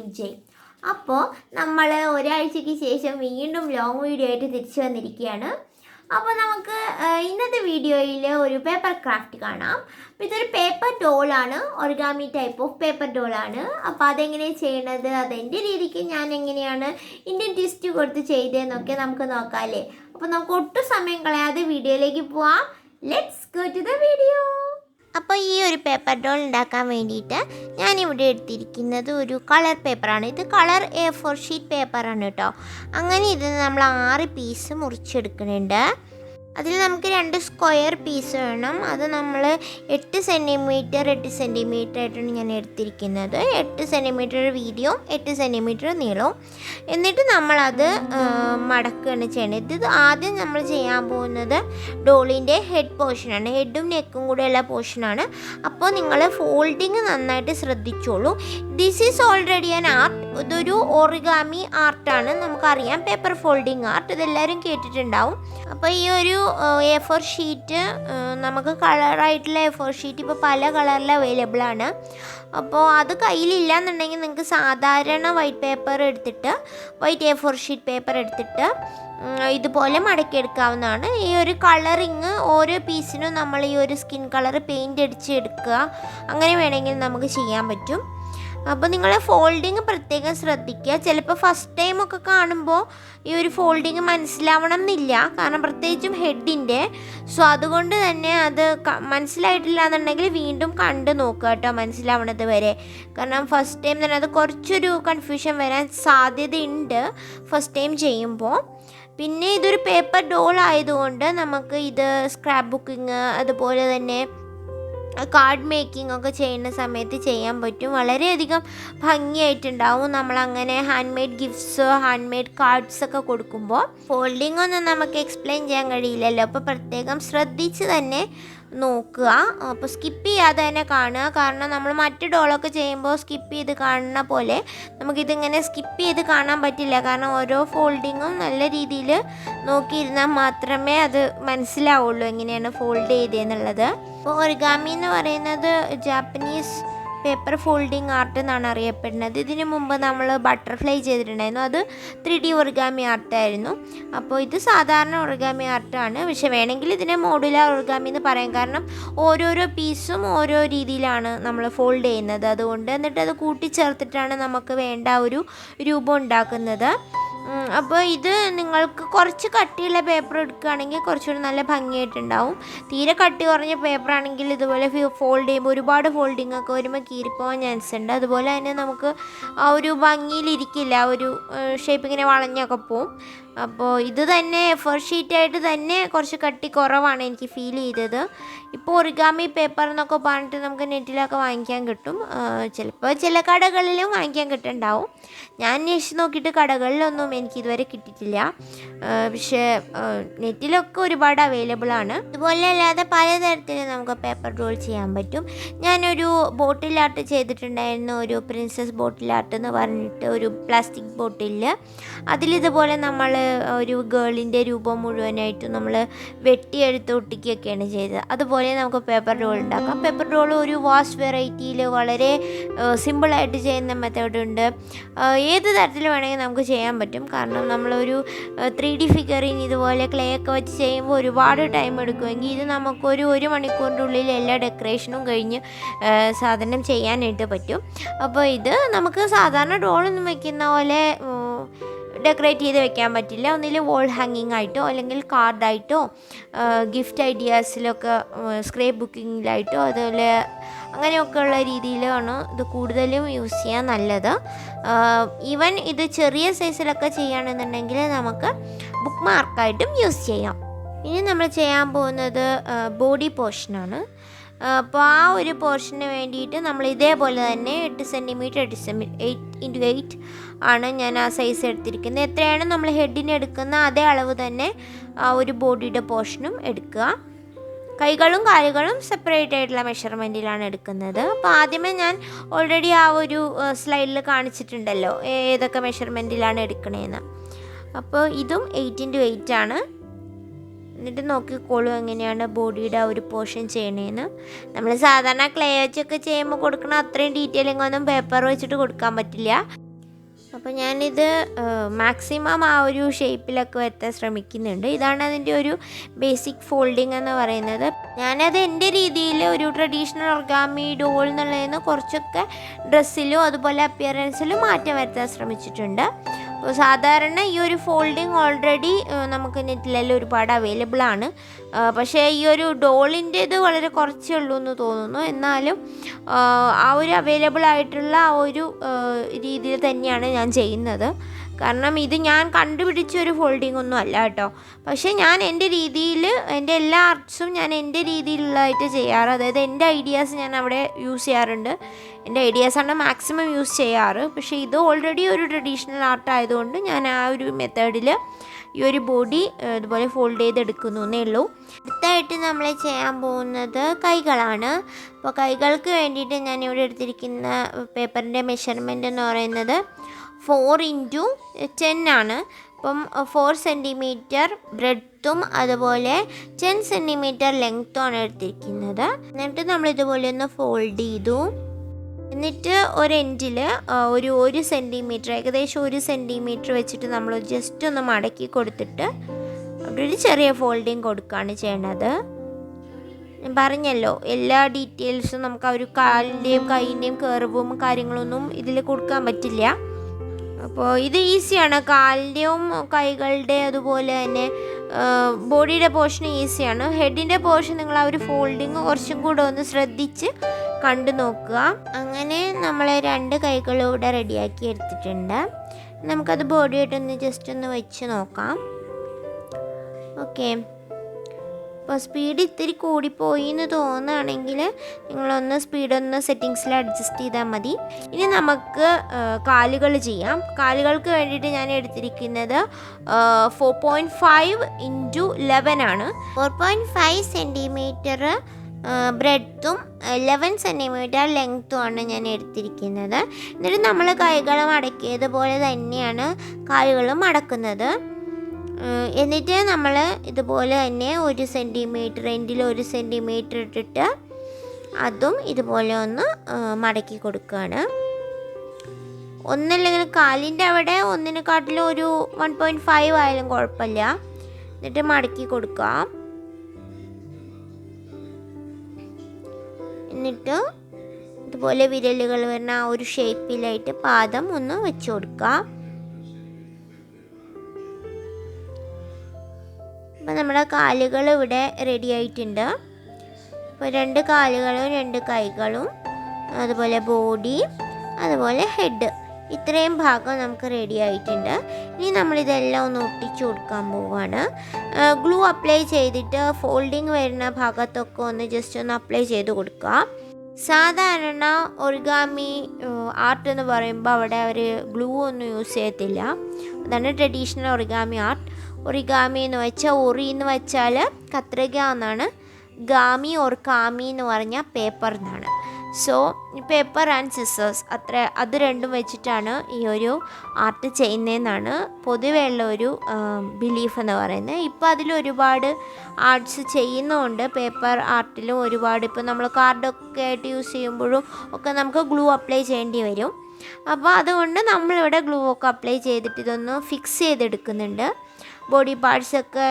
വിജയ്. അപ്പോൾ നമ്മൾ ഒരാഴ്ചയ്ക്ക് ശേഷം വീണ്ടും ലോങ് വീഡിയോ ആയിട്ട് തിരിച്ചു വന്നിരിക്കുകയാണ്. അപ്പോൾ നമുക്ക് ഇന്നത്തെ വീഡിയോയിൽ ഒരു പേപ്പർ ക്രാഫ്റ്റ് കാണാം. അപ്പോൾ ഇതൊരു പേപ്പർ ഡോളാണ്, ഒറിഗാമി ടൈപ്പ് ഓഫ് പേപ്പർ ഡോളാണ്. അപ്പോൾ അതെങ്ങനെയാണ് ചെയ്യണത്, അതെൻ്റെ രീതിക്ക് ഞാൻ എങ്ങനെയാണ് ഇന്ത്യൻ ട്വിസ്റ്റ് കൊടുത്ത് ചെയ്തതെന്നൊക്കെ നമുക്ക് നോക്കാം അല്ലേ. അപ്പോൾ നമുക്ക് ഒട്ടും സമയം കളയാതെ വീഡിയോയിലേക്ക് പോവാം. Let's go to the video. അപ്പോൾ ഈ ഒരു പേപ്പർ ഡോൾ ഉണ്ടാക്കാൻ വേണ്ടിയിട്ട് ഞാനിവിടെ എടുത്തിരിക്കുന്നത് ഒരു കളർ പേപ്പറാണ്. ഇത് കളർ A4 ഷീറ്റ് പേപ്പറാണ് കേട്ടോ. അങ്ങനെ ഇത് നമ്മൾ 6 പീസ് മുറിച്ചെടുക്കുന്നുണ്ട്. അതിൽ നമുക്ക് 2 സ്ക്വയർ പീസ് വേണം. അത് നമ്മൾ 8 സെൻറ്റിമീറ്റർ ആയിട്ടാണ് ഞാൻ എടുത്തിരിക്കുന്നത്. 8 സെൻറ്റിമീറ്റർ വീതിയും 8 സെൻറ്റിമീറ്റർ നീളവും. എന്നിട്ട് നമ്മളത് മടക്കുകയാണ് ചെയ്യേണ്ടത്. ഇത് ആദ്യം നമ്മൾ ചെയ്യാൻ പോകുന്നത് ഡോളിൻ്റെ ഹെഡ് പോർഷനാണ്. ഹെഡും നെക്കും കൂടെയുള്ള പോർഷനാണ്. അപ്പോൾ നിങ്ങൾ ഫോൾഡിങ് നന്നായിട്ട് ശ്രദ്ധിച്ചോളൂ. This is already an art. ഇതൊരു ഓറിഗാമി ആർട്ടാണ്. നമുക്കറിയാം പേപ്പർ ഫോൾഡിങ് ആർട്ട്, ഇതെല്ലാവരും കേട്ടിട്ടുണ്ടാവും. അപ്പോൾ ഈ ഒരു A4 ഷീറ്റ് നമുക്ക് കളറായിട്ടുള്ള A4 ഷീറ്റ് ഇപ്പോൾ പല കളറിൽ അവൈലബിൾ ആണ്. അപ്പോൾ അത് കയ്യിലില്ല എന്നുണ്ടെങ്കിൽ നിങ്ങൾക്ക് സാധാരണ വൈറ്റ് A4 ഷീറ്റ് പേപ്പർ എടുത്തിട്ട് ഇതുപോലെ മടക്കിയെടുക്കാവുന്നതാണ്. ഈ ഒരു കളറിങ് ഓരോ പീസിനും നമ്മൾ ഈ ഒരു സ്കിൻ കളർ പെയിൻ്റ് അടിച്ച് എടുക്കുക, അങ്ങനെ വേണമെങ്കിൽ നമുക്ക് ചെയ്യാൻ പറ്റും. അപ്പോൾ നിങ്ങൾ ഫോൾഡിങ് പ്രത്യേകം ശ്രദ്ധിക്കുക. ചിലപ്പോൾ ഫസ്റ്റ് ടൈമൊക്കെ കാണുമ്പോൾ ഈ ഒരു ഫോൾഡിങ് മനസ്സിലാവണം എന്നില്ല, കാരണം പ്രത്യേകിച്ചും ഹെഡിൻ്റെ. സോ അതുകൊണ്ട് തന്നെ അത് മനസ്സിലായിട്ടില്ല എന്നുണ്ടെങ്കിൽ വീണ്ടും കണ്ട് നോക്കുക കേട്ടോ, മനസ്സിലാവണത് വരെ. കാരണം ഫസ്റ്റ് ടൈം തന്നെ അത് കുറച്ചൊരു കൺഫ്യൂഷൻ വരാൻ സാധ്യതയുണ്ട് ഫസ്റ്റ് ടൈം ചെയ്യുമ്പോൾ. പിന്നെ ഇതൊരു പേപ്പർ ഡോൾ ആയതുകൊണ്ട് നമുക്ക് ഇത് സ്ക്രാപ്പ് ബുക്കിങ് അതുപോലെ തന്നെ കാർഡ് മേക്കിംഗ് ഒക്കെ ചെയ്യുന്ന സമയത്ത് ചെയ്യാൻ പറ്റും. വളരെയധികം ഭംഗിയായിട്ടുണ്ടാവും. നമ്മളങ്ങനെ hand made gifts, hand made cards ഒക്കെ കൊടുക്കുമ്പോൾ ഫോൾഡിംഗ് ഒന്നും നമുക്ക് എക്സ്പ്ലെയിൻ ചെയ്യാൻ കഴിയില്ലല്ലോ. അപ്പോൾ പ്രത്യേകം ശ്രദ്ധിച്ച് തന്നെ നോക്കുക. അപ്പോൾ സ്കിപ്പ് ചെയ്യാതെ തന്നെ കാണുക. കാരണം നമ്മൾ മറ്റ് ഡോളൊക്കെ ചെയ്യുമ്പോൾ സ്കിപ്പ് ചെയ്ത് കാണുന്ന പോലെ നമുക്കിതിങ്ങനെ സ്കിപ്പ് ചെയ്ത് കാണാൻ പറ്റില്ല. കാരണം ഓരോ ഫോൾഡിങ്ങും നല്ല രീതിയിൽ നോക്കിയിരുന്നാൽ മാത്രമേ അത് മനസ്സിലാവുള്ളൂ എങ്ങനെയാണ് ഫോൾഡ് ചെയ്തതെന്നുള്ളത്. അപ്പോൾ ഒറിഗാമി എന്ന് പറയുന്നത് ജാപ്പനീസ് പേപ്പർ ഫോൾഡിങ് ആർട്ട് എന്നാണ് അറിയപ്പെടുന്നത്. ഇതിനു മുമ്പ് നമ്മൾ ബട്ടർഫ്ലൈ ചെയ്തിട്ടുണ്ടായിരുന്നു, അത് 3D ഒറിഗാമി ആർട്ടായിരുന്നു. അപ്പോൾ ഇത് സാധാരണ ഒറിഗാമി ആർട്ടാണ്. പക്ഷെ വേണമെങ്കിൽ ഇതിനെ മോഡുലാർ ഒറിഗാമി എന്ന് പറയാം. കാരണം ഓരോരോ പീസും ഓരോ രീതിയിലാണ് നമ്മൾ ഫോൾഡ് ചെയ്യുന്നത്. അതുകൊണ്ട് എന്നിട്ട് അത് കൂട്ടിച്ചേർത്തിട്ടാണ് നമുക്ക് വേണ്ട ഒരു രൂപം ഉണ്ടാക്കുന്നത്. അപ്പോൾ ഇത് നിങ്ങൾക്ക് കുറച്ച് കട്ടിയുള്ള പേപ്പർ എടുക്കുകയാണെങ്കിൽ കുറച്ചുകൂടി നല്ല ഭംഗിയായിട്ടുണ്ടാവും. തീരെ കട്ടി കുറഞ്ഞ പേപ്പറാണെങ്കിൽ ഇതുപോലെ ഫോൾഡ് ചെയ്യുമ്പോൾ ഒരുപാട് ഫോൾഡിങ് ഒക്കെ വരുമ്പോൾ കീറിപ്പോകാൻ ചാൻസ് ഉണ്ട്. അതുപോലെ തന്നെ നമുക്ക് ആ ഒരു ഭംഗിയിലിരിക്കില്ല, ആ ഒരു ഷേപ്പ് ഇങ്ങനെ വളഞ്ഞൊക്കെ പോവും. അപ്പോൾ ഇത് തന്നെ A4 ഷീറ്റായിട്ട് തന്നെ കുറച്ച് കട്ടി കുറവാണ് എനിക്ക് ഫീൽ ചെയ്തത്. ഇപ്പോൾ ഒറിഗാമി പേപ്പർ എന്നൊക്കെ പറഞ്ഞിട്ട് നമുക്ക് നെറ്റിലൊക്കെ വാങ്ങിക്കാൻ കിട്ടും. ചിലപ്പോൾ ചില കടകളിലും വാങ്ങിക്കാൻ കിട്ടുന്നുണ്ടാവും. ഞാൻ അന്വേഷിച്ച് നോക്കിയിട്ട് കടകളിലൊന്നും എനിക്കിതുവരെ കിട്ടിയിട്ടില്ല. പക്ഷേ നെറ്റിലൊക്കെ ഒരുപാട് അവൈലബിൾ ആണ്. ഇതുപോലെ അല്ലാതെ പലതരത്തിൽ നമുക്ക് പേപ്പർ റോൾ ചെയ്യാൻ പറ്റും. ഞാനൊരു ബോട്ടിൽ ആർട്ട് ചെയ്തിട്ടുണ്ടായിരുന്നു, ഒരു പ്രിൻസസ് ബോട്ടിൽ ആർട്ട് എന്ന് പറഞ്ഞിട്ട് ഒരു പ്ലാസ്റ്റിക് ബോട്ടിലിൽ. അതിലിതുപോലെ നമ്മൾ ഒരു ഗേളിൻ്റെ രൂപം മുഴുവനായിട്ടും നമ്മൾ വെട്ടിയെടുത്ത് ഒട്ടിക്കുകയൊക്കെയാണ് ചെയ്തത്. അതുപോലെ നമുക്ക് പേപ്പർ റോൾ ഉണ്ടാക്കാം. പേപ്പർ റോൾ ഒരു വാസ്റ്റ് വെറൈറ്റിയിൽ വളരെ സിമ്പിളായിട്ട് ചെയ്യുന്ന മെത്തേഡുണ്ട്. ഏത് തരത്തിൽ വേണമെങ്കിൽ നമുക്ക് ചെയ്യാൻ പറ്റും. കാരണം നമ്മളൊരു 3D ഫിഗറിങ് ഇതുപോലെ ക്ലേ ഒക്കെ വെച്ച് ചെയ്യുമ്പോൾ ഒരുപാട് ടൈം എടുക്കുമെങ്കിൽ ഇത് നമുക്കൊരു 1 മണിക്കൂറിൻ്റെ ഉള്ളിൽ എല്ലാ ഡെക്കറേഷനും കഴിഞ്ഞ് സാധനം ചെയ്യാനായിട്ട് പറ്റും. അപ്പോൾ ഇത് നമുക്ക് സാധാരണ ഡോളൊന്നും വയ്ക്കുന്ന പോലെ ഡെക്കറേറ്റ് ചെയ്ത് വെക്കാൻ പറ്റില്ല. ഒന്നിൽ വോൾ ഹാങ്ങിങ് ആയിട്ടോ അല്ലെങ്കിൽ കാർഡായിട്ടോ ഗിഫ്റ്റ് ഐഡിയാസിലൊക്കെ സ്ക്രാപ്പ് ബുക്കിങ്ങിലായിട്ടോ അതുപോലെ അങ്ങനെയൊക്കെയുള്ള രീതിയിലാണ് ഇത് കൂടുതലും യൂസ് ചെയ്യാൻ നല്ലത്. ഈവൻ ഇത് ചെറിയ സൈസിലൊക്കെ ചെയ്യുകയാണെന്നുണ്ടെങ്കിൽ നമുക്ക് ബുക്ക് മാർക്കായിട്ടും യൂസ് ചെയ്യാം. ഇനി നമ്മൾ ചെയ്യാൻ പോകുന്നത് ബോഡി പോർഷനാണ്. അപ്പോൾ ആ ഒരു പോർഷന് വേണ്ടിയിട്ട് നമ്മൾ ഇതേപോലെ തന്നെ 8 സെൻറ്റിമീറ്റർ 8x8 ആണ് ഞാൻ ആ സൈസ് എടുത്തിരിക്കുന്നത്. എത്രയാണ് നമ്മൾ ഹെഡിന് എടുക്കുന്ന അതേ അളവ് തന്നെ ആ ഒരു ബോഡിയുടെ പോർഷനും എടുക്കുക. കൈകളും കാലുകളും സെപ്പറേറ്റ് ആയിട്ടുള്ള മെഷർമെൻറ്റിലാണ് എടുക്കുന്നത്. അപ്പോൾ ആദ്യമേ ഞാൻ ഓൾറെഡി ആ ഒരു സ്ലൈഡിൽ കാണിച്ചിട്ടുണ്ടല്ലോ ഏതൊക്കെ മെഷർമെൻറ്റിലാണ് എടുക്കണേന്ന്. അപ്പോൾ ഇതും 8x8 ആണ്. എന്നിട്ട് നോക്കിക്കോളൂ എങ്ങനെയാണ് ബോഡിയുടെ ആ ഒരു പോർഷൻ ചെയ്യണേന്ന്. നമ്മൾ സാധാരണ ക്ലേ വെച്ചൊക്കെ ചെയ്യുമ്പോൾ കൊടുക്കണ അത്രയും ഡീറ്റെയിലിംഗ് ഒന്നും പേപ്പർ വെച്ചിട്ട് കൊടുക്കാൻ പറ്റില്ല. അപ്പോൾ ഞാനിത് മാക്സിമം ആ ഒരു ഷേപ്പിലൊക്കെ എത്താൻ ശ്രമിക്കുന്നുണ്ട്. ഇതാണ് അതിൻ്റെ ഒരു ബേസിക് ഫോൾഡിങ് എന്ന് പറയുന്നത്. ഞാനത് എൻ്റെ രീതിയിൽ ഒരു ട്രഡീഷണൽ ഒറിഗാമി ഡോൾ എന്നുള്ളതിന് കുറച്ചൊക്കെ ഡ്രസ്സിലും അതുപോലെ അപ്പിയറൻസിലും മാറ്റം വരുത്താൻ ശ്രമിച്ചിട്ടുണ്ട്. അപ്പോൾ സാധാരണ ഈ ഒരു ഫോൾഡിങ് ഓൾറെഡി നമുക്ക് നെറ്റിലെല്ലാം ഒരുപാട് അവൈലബിൾ ആണ്. പക്ഷേ ഈ ഒരു ഡോളിൻ്റേത് വളരെ കുറച്ചേ ഉള്ളൂ എന്ന് തോന്നുന്നു. എന്നാലും ആ ഒരു അവൈലബിൾ ആയിട്ടുള്ള ആ ഒരു രീതിയിൽ തന്നെയാണ് ഞാൻ ചെയ്യുന്നത്. കാരണം ഇത് ഞാൻ കണ്ടുപിടിച്ച ഒരു ഫോൾഡിംഗ് ഒന്നും അല്ല കേട്ടോ. പക്ഷേ ഞാൻ എൻ്റെ രീതിയിൽ എൻ്റെ എല്ലാ ആർട്സും ഞാൻ എൻ്റെ രീതിയിലുള്ളതായിട്ട് ചെയ്യാറ്. അതായത് എൻ്റെ ഐഡിയാസ് ഞാൻ അവിടെ യൂസ് ചെയ്യാറുണ്ട്. എൻ്റെ ഐഡിയാസാണ് മാക്സിമം യൂസ് ചെയ്യാറ്. പക്ഷേ ഇത് ഓൾറെഡി ഒരു ട്രഡീഷണൽ ആർട്ട് ആയതുകൊണ്ട് ഞാൻ ആ ഒരു മെത്തേഡിൽ ഈ ഒരു ബോഡി ഇതുപോലെ ഫോൾഡ് ചെയ്തെടുക്കുന്നു എന്നേ ഉള്ളൂ. അടുത്തായിട്ട് നമ്മൾ ചെയ്യാൻ പോകുന്നത് കൈകളാണ്. അപ്പോൾ കൈകൾക്ക് വേണ്ടിയിട്ട് ഞാൻ ഇവിടെ എടുത്തിരിക്കുന്ന പേപ്പറിൻ്റെ മെഷർമെൻറ്റ് എന്ന് പറയുന്നത് 4x10 ആണ്. അപ്പം 4 സെൻറ്റിമീറ്റർ ബ്രെഡ്ത്തും അതുപോലെ 10 സെൻറ്റിമീറ്റർ ലെങ്ത്തുമാണ് എടുത്തിരിക്കുന്നത്. എന്നിട്ട് നമ്മളിതുപോലെ ഒന്ന് ഫോൾഡ് ചെയ്തു. എന്നിട്ട് ഒരു എൻഡിൽ ഒരു സെൻറ്റിമീറ്റർ, ഏകദേശം 1 സെൻറ്റിമീറ്റർ വെച്ചിട്ട് നമ്മൾ ജസ്റ്റ് ഒന്ന് മടക്കി കൊടുത്തിട്ട് അവിടെ ഒരു ചെറിയ ഫോൾഡിങ് കൊടുക്കുകയാണ് ചെയ്യണത്. ഞാൻ പറഞ്ഞല്ലോ, എല്ലാ ഡീറ്റെയിൽസും നമുക്ക് ആ ഒരു കാലിൻ്റെയും കൈയിൻ്റെയും കർവും കാര്യങ്ങളൊന്നും ഇതിൽ കൊടുക്കാൻ പറ്റില്ല. അപ്പോൾ ഇത് ഈസിയാണ്. കാലിൻ്റെയും കൈകളുടെയും അതുപോലെ തന്നെ ബോഡിയുടെ പോർഷൻ ഈസിയാണ്. ഹെഡിൻ്റെ പോർഷൻ നിങ്ങൾ ആ ഒരു ഫോൾഡിങ് കുറച്ചും കൂടെ ഒന്ന് ശ്രദ്ധിച്ച് കണ്ടു നോക്കുക. അങ്ങനെ നമ്മൾ 2 കൈകളും ഇവിടെ റെഡിയാക്കി എടുത്തിട്ടുണ്ട്. നമുക്കത് ബോഡിയായിട്ടൊന്ന് ജസ്റ്റ് ഒന്ന് വെച്ച് നോക്കാം. ഓക്കെ, അപ്പോൾ സ്പീഡ് ഇത്തിരി കൂടിപ്പോയി എന്ന് തോന്നുകയാണെങ്കിൽ നിങ്ങളൊന്ന് സ്പീഡൊന്ന് സെറ്റിങ്സിൽ അഡ്ജസ്റ്റ് ചെയ്താൽ മതി. ഇനി നമുക്ക് കാലുകൾ ചെയ്യാം. കാലുകൾക്ക് വേണ്ടിയിട്ട് ഞാൻ എടുത്തിരിക്കുന്നത് 4.5x11 ആണ്. 4.5 സെൻറ്റിമീറ്റർ ബ്രെഡ്ത്തും 11 സെൻറ്റിമീറ്റർ ലെങ്ത്തും ആണ് ഞാൻ എടുത്തിരിക്കുന്നത്. എന്നിട്ട് നമ്മൾ കൈകൾ മടക്കിയതുപോലെ തന്നെയാണ് കാലുകളും മടക്കുന്നത്. എന്നിട്ട് നമ്മൾ ഇതുപോലെ തന്നെ 1 സെൻറ്റിമീറ്റർ എൻഡിൽ 1 സെൻറ്റിമീറ്റർ ഇട്ടിട്ട് അതും ഇതുപോലെ ഒന്ന് മടക്കി കൊടുക്കുകയാണ്. ഒന്നല്ലെങ്കിൽ കാലിൻ്റെ അവിടെ ഒന്നിനെക്കാട്ടിലും ഒരു 1.5 ആയാലും കുഴപ്പമില്ല. എന്നിട്ട് മടക്കി കൊടുക്കുക. എന്നിട്ട് ഇതുപോലെ വിരലുകൾ വരുന്ന ആ ഒരു ഷേപ്പിലായിട്ട് പാദം ഒന്ന് വെച്ച് കൊടുക്കുക. അപ്പോൾ നമ്മുടെ കാലുകൾ ഇവിടെ റെഡി ആയിട്ടുണ്ട്. അപ്പോൾ 2 കാലുകളും 2 കൈകളും അതുപോലെ ബോഡി അതുപോലെ ഹെഡ്, ഇത്രയും ഭാഗം നമുക്ക് റെഡി ആയിട്ടുണ്ട്. ഇനി നമ്മളിതെല്ലാം ഒന്ന് ഒട്ടിച്ചു കൊടുക്കാൻ പോവുകയാണ്. ഗ്ലൂ അപ്ലൈ ചെയ്തിട്ട് ഫോൾഡിങ് വരുന്ന ഭാഗത്തൊക്കെ ഒന്ന് ജസ്റ്റ് ഒന്ന് അപ്ലൈ ചെയ്ത് കൊടുക്കുക. സാധാരണ ഒറിഗാമി ആർട്ട് എന്ന് പറയുമ്പോൾ അവിടെ അവർ ഗ്ലൂ ഒന്നും യൂസ് ചെയ്യത്തില്ല. അതാണ് ട്രഡീഷണൽ ഒറിഗാമി ആർട്ട്. ഒറിഗാമി എന്ന് വെച്ചാൽ ഒറി എന്ന് വെച്ചാൽ കത്രിക എന്നാണ്, ഗാമി ഓർ കാമി എന്ന് പറഞ്ഞാൽ പേപ്പർ എന്നാണ്. സോ പേപ്പർ ആൻഡ് സിസേഴ്സ് അത് രണ്ടും വെച്ചിട്ടാണ് ഈ ഒരു ആർട്ട് ചെയ്യുന്നതെന്നാണ് പൊതുവെയുള്ള ഒരു ബിലീഫ് എന്ന് പറയുന്നത്. ഇപ്പോൾ അതിൽ ഒരുപാട് ആർട്സ് ചെയ്യുന്നുണ്ട്. പേപ്പർ ആർട്ടിലും ഒരുപാട്, ഇപ്പോൾ നമ്മൾ കാർഡൊക്കെ ആയിട്ട് യൂസ് ചെയ്യുമ്പോഴും ഒക്കെ നമുക്ക് ഗ്ലൂ അപ്ലൈ ചെയ്യേണ്ടി വരും. അപ്പോൾ അതുകൊണ്ട് നമ്മളിവിടെ ഗ്ലൂ ഒക്കെ അപ്ലൈ ചെയ്തിട്ട് ഇതൊന്ന് ഫിക്സ് ചെയ്തെടുക്കുന്നുണ്ട്, ബോഡി പാർട്സൊക്കെ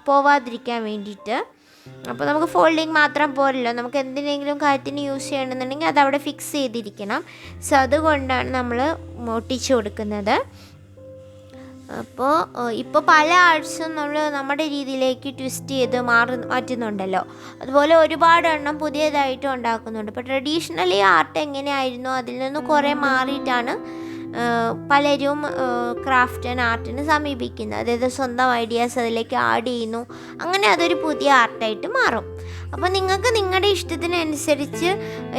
പോവാതിരിക്കാൻ വേണ്ടിയിട്ട്. അപ്പോൾ നമുക്ക് ഫോൾഡിങ് മാത്രം പോരല്ലോ, നമുക്ക് എന്തിനെങ്കിലും കാര്യത്തിന് യൂസ് ചെയ്യണമെന്നുണ്ടെങ്കിൽ അതവിടെ ഫിക്സ് ചെയ്തിരിക്കണം. സോ അതുകൊണ്ടാണ് നമ്മൾ ഒട്ടിച്ചു കൊടുക്കുന്നത്. അപ്പോൾ ഇപ്പോൾ പല ആർട്സും നമ്മൾ നമ്മുടെ രീതിയിലേക്ക് ട്വിസ്റ്റ് ചെയ്ത് മാറ്റുന്നുണ്ടല്ലോ. അതുപോലെ ഒരുപാട് എണ്ണം പുതിയതായിട്ടും ഉണ്ടാക്കുന്നുണ്ട്. ഇപ്പോൾ ട്രഡീഷണലി ആർട്ട് എങ്ങനെയായിരുന്നു അതിൽ നിന്ന് കുറേ മാറിയിട്ടാണ് പലരും ക്രാഫ്റ്റ് ആൻഡ് ആർട്ടിന് സമീപിക്കുന്നത്. അതായത് സ്വന്തം ഐഡിയാസ് അതിലേക്ക് ആഡ് ചെയ്യുന്നു, അങ്ങനെ അതൊരു പുതിയ ആർട്ടായിട്ട് മാറും. അപ്പോൾ നിങ്ങൾക്ക് നിങ്ങളുടെ ഇഷ്ടത്തിനനുസരിച്ച്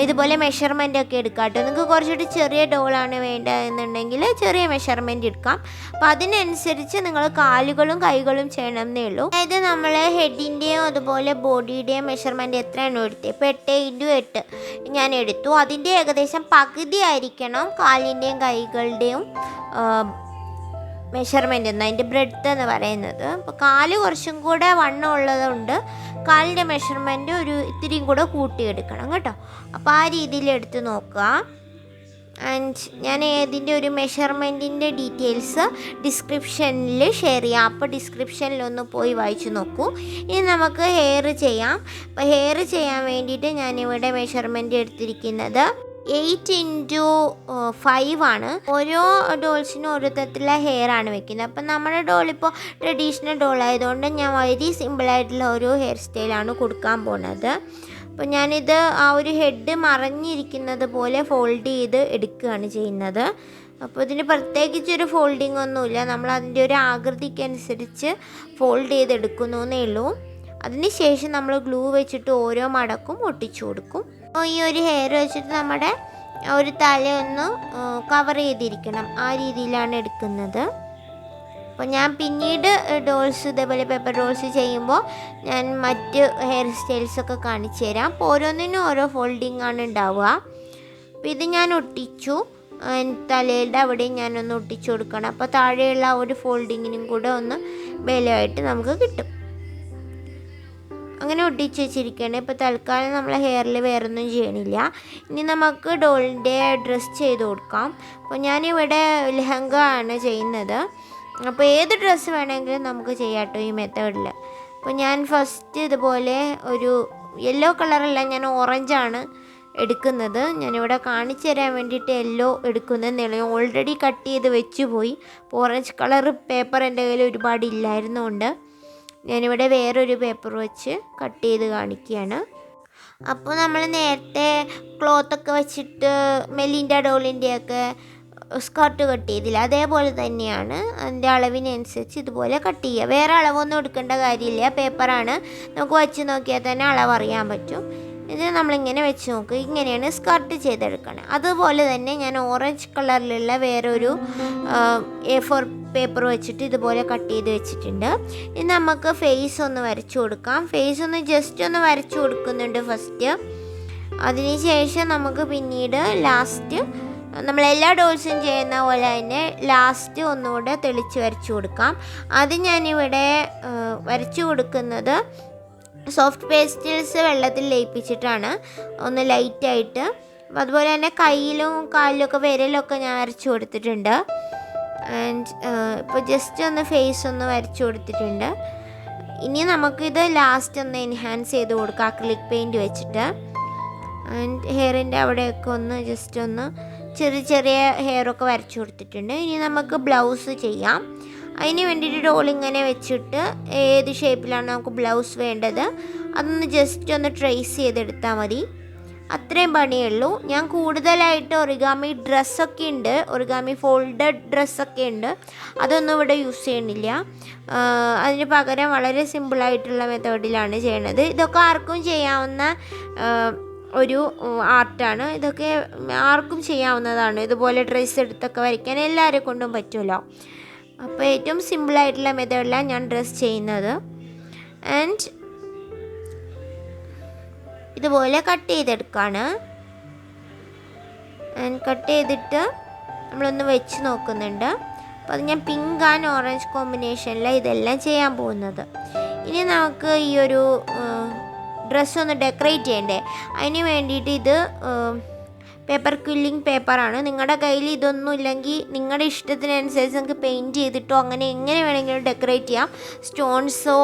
ഇതുപോലെ മെഷർമെൻ്റ് ഒക്കെ എടുക്കാം കേട്ടോ. നിങ്ങൾക്ക് കുറച്ചുകൂടി ചെറിയ ഡോളാണ് വേണ്ടതെന്നുണ്ടെങ്കിൽ ചെറിയ മെഷർമെൻ്റ് എടുക്കാം. അപ്പോൾ അതിനനുസരിച്ച് നിങ്ങൾ കാലുകളും കൈകളും ചെയ്യണമെന്നേ ഉള്ളൂ. അതായത് നമ്മൾ ഹെഡിൻ്റെയും അതുപോലെ ബോഡിയുടെയും മെഷർമെൻറ്റ് എത്രയാണ് എടുത്തത്, ഇപ്പോൾ 8x8 ഞാൻ എടുത്തു. അതിൻ്റെ ഏകദേശം പകുതി ആയിരിക്കണം കാലിൻ്റെയും കൈകളുടെയും മെഷർമെൻ്റ് എന്ന്, അതിൻ്റെ ബ്രെഡ്ത്ത് എന്ന് പറയുന്നത്. അപ്പോൾ കാല് കുറച്ചും കൂടെ വണ്ണം ഉള്ളതുകൊണ്ട് കാലിൻ്റെ മെഷർമെൻറ്റ് ഒരു ഇത്തിരിയും കൂടെ കൂട്ടിയെടുക്കണം കേട്ടോ. അപ്പോൾ ആ രീതിയിൽ എടുത്ത് നോക്കുക. ആൻഡ് ഞാൻ ഇതിൻ്റെ ഒരു മെഷർമെൻറ്റിൻ്റെ ഡീറ്റെയിൽസ് ഡിസ്ക്രിപ്ഷനിൽ ഷെയർ ചെയ്യാം. അപ്പോൾ ഡിസ്ക്രിപ്ഷനിലൊന്ന് പോയി വായിച്ചു നോക്കൂ. ഇനി നമുക്ക് ഹെയർ ചെയ്യാം. അപ്പോൾ ഹെയർ ചെയ്യാൻ വേണ്ടിയിട്ട് ഞാനിവിടെ മെഷർമെൻറ്റ് എടുത്തിരിക്കുന്നത് 8x5 ആണ്. ഓരോ ഡോൾസിനും ഓരോ തരത്തിലുള്ള ഹെയർ ആണ് വെക്കുന്നത്. അപ്പം നമ്മുടെ ഡോളിപ്പോൾ ട്രഡീഷണൽ ഡോൾ ആയതുകൊണ്ട് ഞാൻ വളരെ സിമ്പിളായിട്ടുള്ള ഒരു ഹെയർ സ്റ്റൈലാണ് കൊടുക്കാൻ പോകുന്നത്. അപ്പോൾ ഞാനിത് ആ ഒരു ഹെഡ് മറഞ്ഞിരിക്കുന്നത് പോലെ ഫോൾഡ് ചെയ്ത് എടുക്കുകയാണ് ചെയ്യുന്നത്. അപ്പോൾ ഇതിന് പ്രത്യേകിച്ചൊരു ഫോൾഡിംഗ് ഒന്നുമില്ല, നമ്മൾ അതിൻ്റെ ഒരു ആകൃതിക്കനുസരിച്ച് ഫോൾഡ് ചെയ്തെടുക്കുന്നു എന്നേ ഉള്ളൂ. അതിനുശേഷം നമ്മൾ ഗ്ലൂ വെച്ചിട്ട് ഓരോ മടക്കും ഒട്ടിച്ചു കൊടുക്കും. അപ്പോൾ ഈ ഒരു ഹെയർ വെച്ചിട്ട് നമ്മുടെ ഒരു തലയൊന്ന് കവർ ചെയ്തിരിക്കണം, ആ രീതിയിലാണ് എടുക്കുന്നത്. അപ്പോൾ ഞാൻ പിന്നീട് ഡോൾസ് ഇതേപോലെ പേപ്പർ ഡോൾസ് ചെയ്യുമ്പോൾ ഞാൻ മറ്റ് ഹെയർ സ്റ്റൈൽസൊക്കെ കാണിച്ചു തരാം. അപ്പോൾ ഓരോന്നിനും ഓരോ ഫോൾഡിംഗ് ആണ് ഉണ്ടാവുക. അപ്പോൾ ഇത് ഞാൻ ഒട്ടിച്ചു, തലയുടെ അവിടെയും ഞാനൊന്ന് ഒട്ടിച്ചു കൊടുക്കണം. അപ്പോൾ താഴെയുള്ള ആ ഒരു ഫോൾഡിങ്ങിനും കൂടെ ഒന്ന് ബലമായിട്ട് നമുക്ക് കിട്ടും. അങ്ങനെ ഒട്ടിച്ച് വെച്ചിരിക്കുകയാണ്. ഇപ്പോൾ തൽക്കാലം നമ്മൾ ഹെയറിൽ വേറൊന്നും ചെയ്യണില്ല. ഇനി നമുക്ക് ഡോളിൻ്റെ ഡ്രസ്സ് ചെയ്ത് കൊടുക്കാം. അപ്പോൾ ഞാനിവിടെ ലെഹങ്ക ആണ് ചെയ്യുന്നത്. അപ്പോൾ ഏത് ഡ്രസ്സ് വേണമെങ്കിലും നമുക്ക് ചെയ്യാം കേട്ടോ ഈ മെത്തേഡിൽ. അപ്പോൾ ഞാൻ ഫസ്റ്റ് ഇതുപോലെ ഒരു യെല്ലോ കളറല്ല, ഞാൻ ഓറഞ്ചാണ് എടുക്കുന്നത്. ഞാനിവിടെ കാണിച്ചു തരാൻ വേണ്ടിയിട്ട് യെല്ലോ എടുക്കുന്നതെന്നേ ഓൾറെഡി കട്ട് ചെയ്ത് വെച്ച് പോയി. അപ്പോൾ ഓറഞ്ച് കളർ പേപ്പർ എൻ്റെ കയ്യിൽ ഒരുപാട് ഇല്ലായിരുന്നുകൊണ്ട് ഞാനിവിടെ വേറൊരു പേപ്പർ വെച്ച് കട്ട് ചെയ്ത് കാണിക്കുകയാണ്. അപ്പോൾ നമ്മൾ നേരത്തെ ക്ലോത്തൊക്കെ വെച്ചിട്ട് മെലിൻ്റെ ഡോളിൻ്റെയൊക്കെ സ്കർട്ട് കട്ട് ചെയ്തില്ല, അതേപോലെ തന്നെയാണ് അതിൻ്റെ അളവിനനുസരിച്ച് ഇതുപോലെ കട്ട് ചെയ്യുക. വേറെ അളവൊന്നും എടുക്കേണ്ട കാര്യമില്ല, പേപ്പറാണ്, നമുക്ക് വെച്ച് നോക്കിയാൽ തന്നെ അളവ് അറിയാൻ പറ്റും. ഇതിന് നമ്മളിങ്ങനെ വെച്ച് നോക്കുക, ഇങ്ങനെയാണ് സ്കർട്ട് ചെയ്തെടുക്കണം. അതുപോലെ തന്നെ ഞാൻ ഓറഞ്ച് കളറിലുള്ള വേറൊരു A4 പേപ്പർ വെച്ചിട്ട് ഇതുപോലെ കട്ട് ചെയ്ത് വെച്ചിട്ടുണ്ട്. ഇനി നമുക്ക് ഫേസ് ഒന്ന് വരച്ചു കൊടുക്കാം. ഫേസ് ഒന്ന് ജസ്റ്റ് ഒന്ന് വരച്ചു കൊടുക്കുന്നുണ്ട് ഫസ്റ്റ്. അതിനുശേഷം നമുക്ക് പിന്നീട് ലാസ്റ്റ് നമ്മളെല്ലാ ഡോൾസും ചെയ്യുന്ന പോലെ തന്നെ ലാസ്റ്റ് ഒന്നുകൂടെ തെളിച്ച് വരച്ചു കൊടുക്കാം. അത് ഞാനിവിടെ വരച്ചു കൊടുക്കുന്നത് സോഫ്റ്റ് പേസ്റ്റൽസ് വെള്ളത്തിൽ ലയിപ്പിച്ചിട്ടാണ്, ഒന്ന് ലൈറ്റായിട്ട്. അപ്പോൾ അതുപോലെ തന്നെ കയ്യിലും കാലിലൊക്കെ വിരലൊക്കെ ഞാൻ വരച്ചു കൊടുത്തിട്ടുണ്ട്. ആൻഡ് ഇപ്പോൾ ജസ്റ്റ് ഒന്ന് ഫേസ് ഒന്ന് വരച്ചു കൊടുത്തിട്ടുണ്ട്. ഇനി നമുക്കിത് ലാസ്റ്റ് ഒന്ന് എൻഹാൻസ് ചെയ്ത് കൊടുക്കാം അക്രിലിക് പെയിൻറ്റ് വെച്ചിട്ട്. ആൻഡ് ഹെയറിൻ്റെ അവിടെയൊക്കെ ഒന്ന് ജസ്റ്റ് ഒന്ന് ചെറിയ ചെറിയ ഹെയറൊക്കെ വരച്ചു കൊടുത്തിട്ടുണ്ട്. ഇനി നമുക്ക് ബ്ലൗസ് ചെയ്യാം. അതിന് വേണ്ടിയിട്ട് ഡോളിങ്ങനെ വെച്ചിട്ട് ഏത് ഷേപ്പിലാണ് നമുക്ക് ബ്ലൗസ് വേണ്ടത് അതൊന്ന് ജസ്റ്റ് ഒന്ന് ട്രേസ് ചെയ്തെടുത്താൽ മതി. അത്രയും പണിയേ ഉള്ളൂ. ഞാൻ കൂടുതലായിട്ട് ഒറിഗാമി ഡ്രസ്സൊക്കെ ഉണ്ട്, ഒറിഗാമി ഫോൾഡഡ് ഡ്രസ്സൊക്കെ ഉണ്ട്, അതൊന്നും ഇവിടെ യൂസ് ചെയ്യണില്ല. അതിന് പകരം വളരെ സിമ്പിളായിട്ടുള്ള മെത്തേഡിലാണ് ചെയ്യണത്. ഇതൊക്കെ ആർക്കും ചെയ്യാവുന്ന ഒരു ആർട്ടാണ്. ഇതൊക്കെ ആർക്കും ചെയ്യാവുന്നതാണ്. ഇതുപോലെ ഡ്രസ്സ് എടുത്തൊക്കെ വരയ്ക്കാൻ എല്ലാവരെ കൊണ്ടും പറ്റുമല്ലോ. അപ്പോൾ ഏറ്റവും സിമ്പിളായിട്ടുള്ള മെത്തേഡിലാണ് ഞാൻ ഡ്രസ്സ് ചെയ്യുന്നത്. ആൻഡ് ഇതുപോലെ കട്ട് ചെയ്തെടുക്കുകയാണ്. ആൻഡ് കട്ട് ചെയ്തിട്ട് നമ്മളൊന്ന് വെച്ച് നോക്കുന്നുണ്ട്. അപ്പോൾ അത് ഞാൻ പിങ്ക് ആൻഡ് ഓറഞ്ച് കോമ്പിനേഷനിലാണ് ഇതെല്ലാം ചെയ്യാൻ പോകുന്നത്. ഇനി നമുക്ക് ഈ ഒരു ഡ്രസ്സൊന്ന് ഡെക്കറേറ്റ് ചെയ്യണ്ടേ, അതിന് വേണ്ടിയിട്ട് ഇത് പേപ്പർ ക്വില്ലിംഗ് പേപ്പറാണ്. നിങ്ങളുടെ കയ്യിൽ ഇതൊന്നും ഇല്ലെങ്കിൽ നിങ്ങളുടെ ഇഷ്ടത്തിനനുസരിച്ച് നിങ്ങൾക്ക് പെയിൻറ്റ് ചെയ്തിട്ടോ അങ്ങനെ എങ്ങനെ വേണമെങ്കിലും ഡെക്കറേറ്റ് ചെയ്യാം. സ്റ്റോൺസോ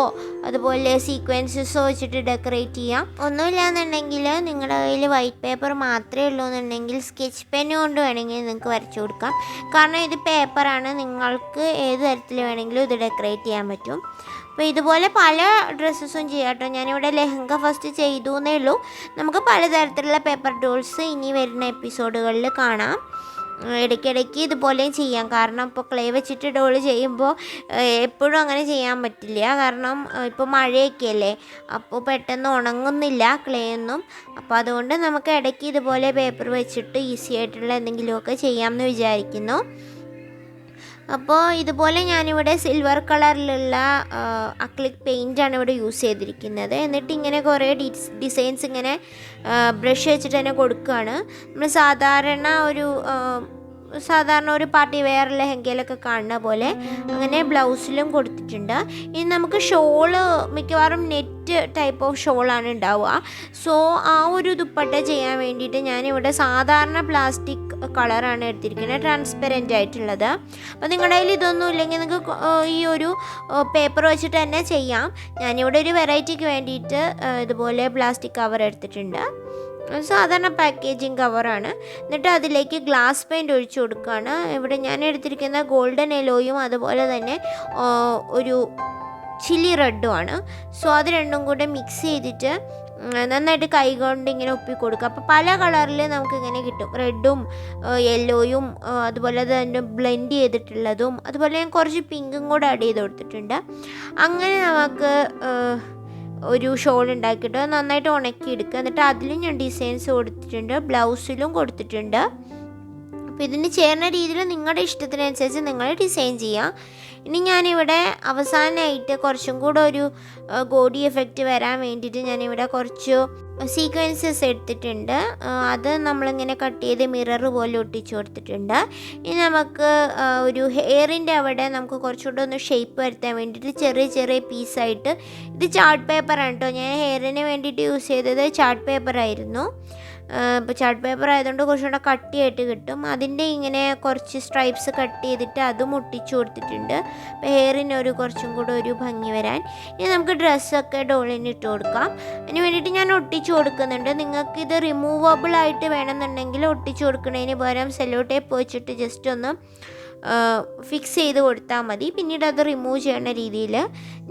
അതുപോലെ സീക്വൻസസോ വെച്ചിട്ട് ഡെക്കറേറ്റ് ചെയ്യാം. ഒന്നുമില്ലാന്നുണ്ടെങ്കിൽ നിങ്ങളുടെ കയ്യിൽ വൈറ്റ് പേപ്പർ മാത്രമേ ഉള്ളൂ എന്നുണ്ടെങ്കിൽ സ്കെച്ച് പെൻ കൊണ്ട് വേണമെങ്കിൽ നിങ്ങൾക്ക് വരച്ചു കൊടുക്കാം. കാരണം ഇത് പേപ്പറാണ്, നിങ്ങൾക്ക് ഏത് തരത്തിൽ വേണമെങ്കിലും ഇത് ഡെക്കറേറ്റ് ചെയ്യാൻ പറ്റും. അപ്പോൾ ഇതുപോലെ പല ഡ്രസ്സസും ചെയ്യാം കേട്ടോ. ഞാനിവിടെ ലെഹങ്ക ഫസ്റ്റ് ചെയ്തു എന്നേ ഉള്ളൂ. നമുക്ക് പലതരത്തിലുള്ള പേപ്പർ ഡോൾസ് ഇനി വരുന്ന എപ്പിസോഡുകളിൽ കാണാം. ഇടയ്ക്കിടയ്ക്ക് ഇതുപോലെയും ചെയ്യാം. കാരണം ഇപ്പോൾ ക്ലേ വെച്ചിട്ട് ഡോൾ ചെയ്യുമ്പോൾ എപ്പോഴും അങ്ങനെ ചെയ്യാൻ പറ്റില്ല. കാരണം ഇപ്പോൾ മഴയൊക്കെ അല്ലേ, അപ്പോൾ പെട്ടെന്ന് ഉണങ്ങുന്നില്ല ക്ലേ ഒന്നും. അപ്പോൾ അതുകൊണ്ട് നമുക്ക് ഇടയ്ക്ക് ഇതുപോലെ പേപ്പർ വെച്ചിട്ട് ഈസി ആയിട്ടുള്ള എന്തെങ്കിലുമൊക്കെ ചെയ്യാമെന്ന് വിചാരിക്കുന്നു. അപ്പോൾ ഇതുപോലെ ഞാനിവിടെ സിൽവർ കളറിലുള്ള അക്രിലിക് പെയിൻ്റാണ് ഇവിടെ യൂസ് ചെയ്തിരിക്കുന്നത്. എന്നിട്ട് ഇങ്ങനെ കുറേ ഡിസൈൻസ് ഇങ്ങനെ ബ്രഷ് വെച്ചിട്ട് തന്നെ കൊടുക്കുകയാണ്. നമ്മൾ സാധാരണ ഒരു പാർട്ടി വെയർ ലെഹങ്കയിലൊക്കെ കാണുന്ന പോലെ അങ്ങനെ ബ്ലൗസിലും കൊടുത്തിട്ടുണ്ട്. ഇനി നമുക്ക് ഷോള് മിക്കവാറും നെറ്റ് ടൈപ്പ് ഓഫ് ഷോളാണ് ഉണ്ടാവുക. സോ ആ ഒരു ദുപ്പട്ട ചെയ്യാൻ വേണ്ടിയിട്ട് ഞാനിവിടെ സാധാരണ പ്ലാസ്റ്റിക് കളറാണ് എടുത്തിരിക്കുന്നത്, ട്രാൻസ്പെറൻ്റ് ആയിട്ടുള്ളത്. അപ്പോൾ നിങ്ങളുടെ കയ്യിൽ ഇതൊന്നും ഇല്ലെങ്കിൽ നിങ്ങൾക്ക് ഈ ഒരു പേപ്പർ വെച്ചിട്ട് തന്നെ ചെയ്യാം. ഞാനിവിടെ ഒരു വെറൈറ്റിക്ക് വേണ്ടിയിട്ട് ഇതുപോലെ പ്ലാസ്റ്റിക് കവർ എടുത്തിട്ടുണ്ട്. സാധാരണ പാക്കേജിങ് കവറാണ്. എന്നിട്ട് അതിലേക്ക് ഗ്ലാസ് പെയിൻറ് ഒഴിച്ചു കൊടുക്കുകയാണ്. ഇവിടെ ഞാൻ എടുത്തിരിക്കുന്ന ഗോൾഡൻ യെല്ലോയും അതുപോലെ തന്നെ ഒരു ചില്ലി റെഡുമാണ്. സോ അത് രണ്ടും കൂടെ മിക്സ് ചെയ്തിട്ട് നന്നായിട്ട് കൈ കൊണ്ട് ഇങ്ങനെ ഒപ്പി കൊടുക്കുക. അപ്പോൾ പല കളറിൽ നമുക്കിങ്ങനെ കിട്ടും, റെഡും യെല്ലോയും അതുപോലെ തന്നെ ബ്ലെൻഡ് ചെയ്തിട്ടുള്ളതും, അതുപോലെ ഞാൻ കുറച്ച് പിങ്കും കൂടെ ആഡ് ചെയ്ത് കൊടുത്തിട്ടുണ്ട്. അങ്ങനെ നമുക്ക് ഒരു ഷോൾ ഉണ്ടാക്കിയിട്ട് നന്നായിട്ട് ഉണക്കിയെടുക്കുക. എന്നിട്ട് അതിലും ഞാൻ ഡിസൈൻസ് കൊടുത്തിട്ടുണ്ട്, ബ്ലൗസിലും കൊടുത്തിട്ടുണ്ട്. അപ്പോൾ ഇതിന് ചേർന്ന രീതിയിൽ നിങ്ങളുടെ ഇഷ്ടത്തിനനുസരിച്ച് നിങ്ങൾ ഡിസൈൻ ചെയ്യാം. ഇനി ഞാനിവിടെ അവസാനമായിട്ട് കുറച്ചും കൂടെ ഒരു ഗോഡി എഫക്റ്റ് വരാൻ വേണ്ടിയിട്ട് ഞാനിവിടെ കുറച്ച് സീക്വൻസസ് എടുത്തിട്ടുണ്ട്. അത് നമ്മളിങ്ങനെ കട്ട് ചെയ്ത് മിറർ പോലെ ഒട്ടിച്ചു കൊടുത്തിട്ടുണ്ട്. ഇനി നമുക്ക് ഒരു ഹെയറിൻ്റെ അവിടെ നമുക്ക് കുറച്ചുകൂടെ ഒന്ന് ഷേപ്പ് വരുത്താൻ വേണ്ടിയിട്ട് ചെറിയ ചെറിയ പീസായിട്ട്, ഇത് ചാർട്ട് പേപ്പറാണ് കേട്ടോ, ഞാൻ ഹെയറിന് വേണ്ടിയിട്ട് യൂസ് ചെയ്തത് ചാർട്ട് പേപ്പറായിരുന്നു. ഇപ്പോൾ ചാർട്ട് പേപ്പർ ആയതുകൊണ്ട് കുറച്ചുകൂടെ കട്ടിയായിട്ട് കിട്ടും. അതിൻ്റെ ഇങ്ങനെ കുറച്ച് സ്ട്രൈപ്സ് കട്ട് ചെയ്തിട്ട് അതും ഒട്ടിച്ചു കൊടുത്തിട്ടുണ്ട്, അപ്പോൾ ഹെയറിനൊരു കുറച്ചും കൂടെ ഒരു ഭംഗി വരാൻ. ഇനി നമുക്ക് ഡ്രസ്സൊക്കെ ഡോളിന് ഇട്ട് കൊടുക്കാം. അതിന് വേണ്ടിയിട്ട് ഞാൻ ഒട്ടിച്ചു കൊടുക്കുന്നുണ്ട്. നിങ്ങൾക്ക് ഇത് റിമൂവബിൾ ആയിട്ട് വേണമെന്നുണ്ടെങ്കിൽ ഒട്ടിച്ചു കൊടുക്കുന്നതിന് പകരം സെല്ലോ ടേപ്പ് വെച്ചിട്ട് ജസ്റ്റ് ഒന്ന് ഫിക്സ് ചെയ്ത് കൊടുത്താൽ മതി. പിന്നീട് അത് റിമൂവ് ചെയ്യുന്ന രീതിയിൽ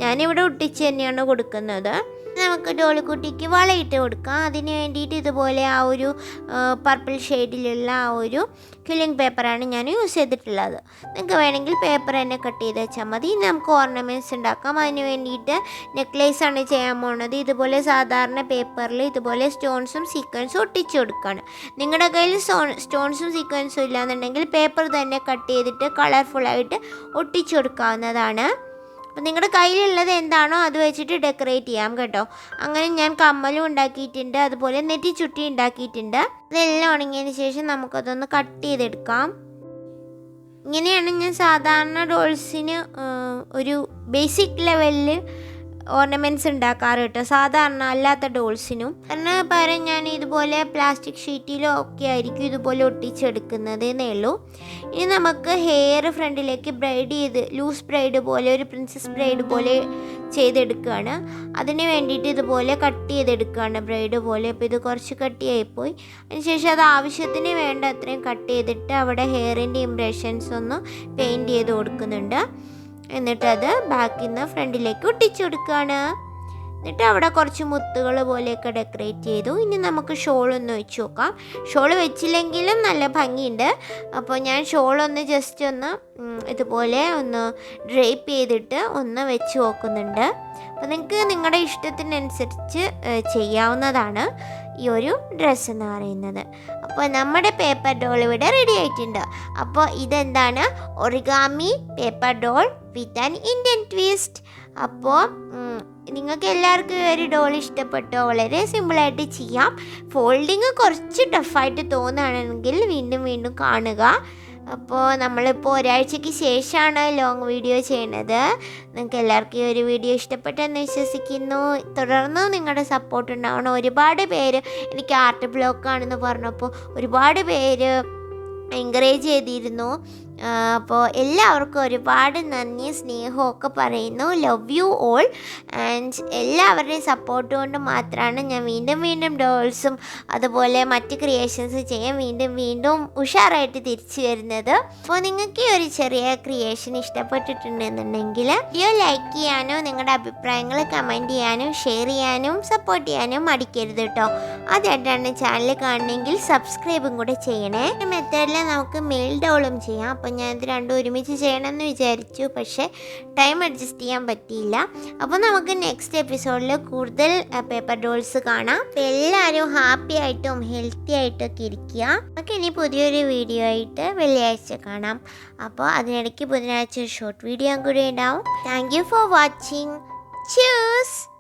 ഞാനിവിടെ ഒട്ടിച്ച് തന്നെയാണ് കൊടുക്കുന്നത്. നമുക്ക് ഡോളിക്കുട്ടിക്ക് വളയിട്ട് കൊടുക്കാം. അതിന് വേണ്ടിയിട്ട് ഇതുപോലെ ആ ഒരു പർപ്പിൾ ഷെയ്ഡിലുള്ള ആ ഒരു ക്വില്ലിംഗ് പേപ്പറാണ് ഞാൻ യൂസ് ചെയ്തിട്ടുള്ളത്. നിങ്ങൾക്ക് വേണമെങ്കിൽ പേപ്പർ തന്നെ കട്ട് ചെയ്ത് വെച്ചാൽ മതി. ഇനി നമുക്ക് ഓർണമെൻറ്റ്സ് ഉണ്ടാക്കാം. അതിന് വേണ്ടിയിട്ട് നെക്ലേസാണ് ചെയ്യാൻ പോകുന്നത്. ഇതുപോലെ സാധാരണ പേപ്പറിൽ ഇതുപോലെ സ്റ്റോൺസും സീക്വൻസും ഒട്ടിച്ചു കൊടുക്കുകയാണ്. നിങ്ങളുടെ കയ്യിൽ സ്റ്റോൺസും സീക്വൻസും ഇല്ലാന്നുണ്ടെങ്കിൽ പേപ്പർ തന്നെ കട്ട് ചെയ്തിട്ട് കളർഫുള്ളായിട്ട് ഒട്ടിച്ചു കൊടുക്കാവുന്നതാണ്. അപ്പോൾ നിങ്ങളുടെ കയ്യിലുള്ളത് എന്താണോ അത് വെച്ചിട്ട് ഡെക്കറേറ്റ് ചെയ്യാം കേട്ടോ. അങ്ങനെ ഞാൻ കമ്മലും ഉണ്ടാക്കിയിട്ടുണ്ട്, അതുപോലെ നെറ്റി ചുട്ടി ഉണ്ടാക്കിയിട്ടുണ്ട്. ഇതെല്ലാം ഉണങ്ങിയതിന് ശേഷം നമുക്കതൊന്ന് കട്ട് ചെയ്തെടുക്കാം. ഇങ്ങനെയാണ് ഞാൻ സാധാരണ ഡോൾസിന് ഒരു ബേസിക് ലെവലിൽ ഓർണമെൻറ്റ്സ് ഉണ്ടാക്കാറ് കേട്ടോ, സാധാരണ അല്ലാത്ത ഡോൾസിനും. അതിന് പകരം ഞാൻ ഇതുപോലെ പ്ലാസ്റ്റിക് ഷീറ്റിലോ ഒക്കെ ആയിരിക്കും ഇതുപോലെ ഒട്ടിച്ചെടുക്കുന്നത് എന്നേ ഉള്ളൂ. ഇനി നമുക്ക് ഹെയർ ഫ്രണ്ടിലേക്ക് ബ്രൈഡ് ചെയ്ത് ലൂസ് ബ്രൈഡ് പോലെ ഒരു പ്രിൻസസ് ബ്രൈഡ് പോലെ ചെയ്തെടുക്കുകയാണ്. അതിന് വേണ്ടിയിട്ട് ഇതുപോലെ കട്ട് ചെയ്തെടുക്കുകയാണ് ബ്രൈഡ് പോലെ. അപ്പോൾ ഇത് കുറച്ച് കട്ടിയായിപ്പോയി. അതിനുശേഷം അത് ആവശ്യത്തിന് വേണ്ട അത്രയും കട്ട് ചെയ്തിട്ട് അവിടെ ഹെയറിൻ്റെ ഇംപ്രഷൻസ് ഒന്ന് പെയിൻറ്റ് ചെയ്ത് കൊടുക്കുന്നുണ്ട്. എന്നിട്ട് അത് ബാക്കിൽ നിന്ന് ഫ്രണ്ടിലേക്ക് ഒട്ടിച്ചു കൊടുക്കുകയാണ്. എന്നിട്ട് അവിടെ കുറച്ച് മുത്തുകൾ പോലെയൊക്കെ ഡെക്കറേറ്റ് ചെയ്തു. ഇനി നമുക്ക് ഷോളൊന്ന് വെച്ച് നോക്കാം. ഷോൾ വെച്ചില്ലെങ്കിലും നല്ല ഭംഗിയുണ്ട്. അപ്പോൾ ഞാൻ ഷോളൊന്ന് ജസ്റ്റ് ഒന്ന് ഇതുപോലെ ഒന്ന് ഡ്രേപ്പ് ചെയ്തിട്ട് ഒന്ന് വെച്ച് നോക്കുന്നുണ്ട്. അപ്പോൾ നിങ്ങൾക്ക് നിങ്ങളുടെ ഇഷ്ടത്തിനനുസരിച്ച് ചെയ്യാവുന്നതാണ് ഈ ഒരു ഡ്രസ്സ് എന്ന് പറയുന്നത്. അപ്പോൾ നമ്മുടെ പേപ്പർ ഡോൾ ഇവിടെ റെഡി ആയിട്ടുണ്ട്. അപ്പോൾ ഇതെന്താണ്, origami paper doll with an Indian twist. അപ്പോൾ നിങ്ങൾക്ക് എല്ലാവർക്കും ഒരു ഡോൾ ഇഷ്ടപ്പെട്ടോ? വളരെ സിമ്പിളായിട്ട് ചെയ്യാം. ഫോൾഡിങ് കുറച്ച് ടഫായിട്ട് തോന്നുകയാണെങ്കിൽ വീണ്ടും വീണ്ടും കാണുക. അപ്പോൾ നമ്മളിപ്പോൾ ഒരാഴ്ചയ്ക്ക് ശേഷമാണ് ലോങ് വീഡിയോ ചെയ്യണത്. നിങ്ങൾക്ക് എല്ലാവർക്കും ഈ ഒരു വീഡിയോ ഇഷ്ടപ്പെട്ടെന്ന് വിശ്വസിക്കുന്നു. തുടർന്ന് നിങ്ങളുടെ സപ്പോർട്ട് ഉണ്ടാവണം. ഒരുപാട് പേര് എനിക്ക് ആർട്ട് ബ്ലോക്കാണെന്ന് പറഞ്ഞപ്പോൾ ഒരുപാട് പേര് എൻകറേജ് ചെയ്തിരുന്നു. അപ്പോൾ എല്ലാവർക്കും ഒരുപാട് നന്ദി സ്നേഹമൊക്കെ പറയുന്നു. Love you all. ആൻഡ് എല്ലാവരുടെയും സപ്പോർട്ട് കൊണ്ട് മാത്രമാണ് ഞാൻ വീണ്ടും വീണ്ടും ഡോൾസും അതുപോലെ മറ്റ് ക്രിയേഷൻസ് ചെയ്യാൻ വീണ്ടും ഉഷാറായിട്ട് തിരിച്ചു വരുന്നത്. അപ്പോൾ നിങ്ങൾക്ക് ഈ ഒരു ചെറിയ ക്രിയേഷൻ ഇഷ്ടപ്പെട്ടിട്ടുണ്ടെന്നുണ്ടെങ്കിൽ വീഡിയോ ലൈക്ക് ചെയ്യാനോ നിങ്ങളുടെ അഭിപ്രായങ്ങൾ കമൻറ്റ് ചെയ്യാനും ഷെയർ ചെയ്യാനും സപ്പോർട്ട് ചെയ്യാനും മടിക്കരുത് കേട്ടോ. ആദ്യമായിട്ടാണ് ചാനൽ കാണണമെങ്കിൽ സബ്സ്ക്രൈബും കൂടെ ചെയ്യണേ. ഈ മെത്തേഡിൽ നമുക്ക് മെയിൽ ഡോളും ചെയ്യാം. അപ്പോൾ ഞാൻ ഇത് രണ്ടും ഒരുമിച്ച് ചെയ്യണമെന്ന് വിചാരിച്ചു, പക്ഷേ ടൈം അഡ്ജസ്റ്റ് ചെയ്യാൻ പറ്റിയില്ല. അപ്പോൾ നമുക്ക് നെക്സ്റ്റ് എപ്പിസോഡിൽ കൂടുതൽ പേപ്പർ ഡോൾസ് കാണാം. അപ്പോൾ എല്ലാവരും ഹാപ്പി ആയിട്ടും ഹെൽത്തി ആയിട്ടൊക്കെ ഇരിക്കുക. നമുക്ക് ഇനി പുതിയൊരു വീഡിയോ ആയിട്ട് വെള്ളിയാഴ്ച കാണാം. അപ്പോൾ അതിനിടയ്ക്ക് ബുധനാഴ്ച ഒരു ഷോർട്ട് വീഡിയോ കൂടി ഉണ്ടാവും. Thank you for watching. Cheers!